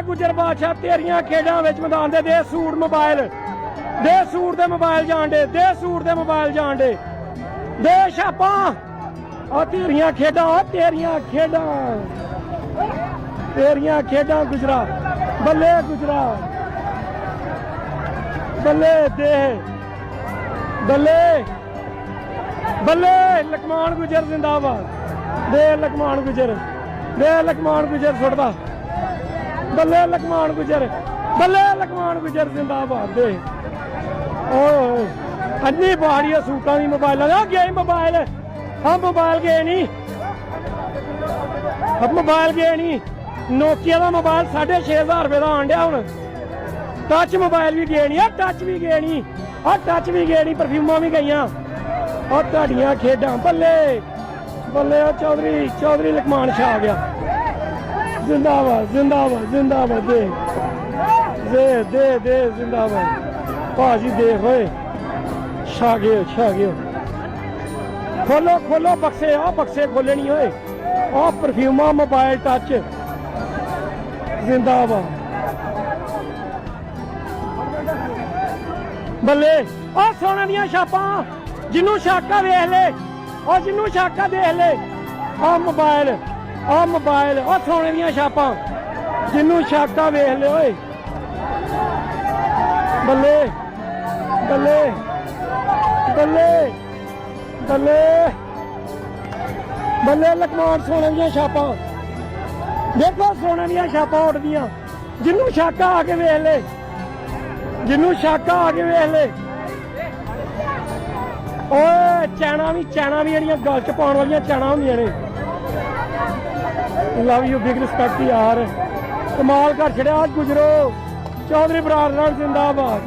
गुजर बादशाह तेरिया खेडा विच मैदान दे सूट मोबाइल दे सूट दे मोबाइल जान दे सूट दे मोबाइल जान दे छापा तेरिया खेडा तेरिया खेडा गुजरा बल्ले बल्ले दे बल्ले बल्ले लकमान गुजर जिंदाबाद दे लकमान गुजर सुटदा बल्ले लकमान गुजर जिंदाबाद दे अन्नी बाड़ी सूटा की मोबाइल गए मोबाइल हाँ मोबाइल गए नहीं नोकिया का मोबाइल 6,500 रुपये का आन दिया हूँ टच मोबाइल भी गए नहीं टच भी गए नहीं परफ्यूमा भी गई और तुहाडियां खेडां बल्ले बल्ले चौधरी लकमान शाह गया जिंदाबाद दे जिंदाबाद भाजी देख होए छा गए खोलो बक्से खोले नहीं होए आ परफ्यूमा मोबाइल टच जिंदाबाद बल्ले आ सोने दियां छापां जिन्नू शाका वेख ले और जिन्नू शाका देख ले आ मोबाइल आ सोने दियां छापां जिन्नू शाका वेख ले ओए बल्ले बल्ले बल्ले बल्ले बल्ले लकमान सोने दियां छापां देखो सोने दियां छापां उठदियां जिन्नू शाका आके वेख ले ओए चैना भी जड़ियां गल च पाने वाली चैना होंदियां ने लव यू बिग रिस्पेक्ट यार कमाल कर छड़िया गुजरो चौधरी बरादरान जिंदाबाद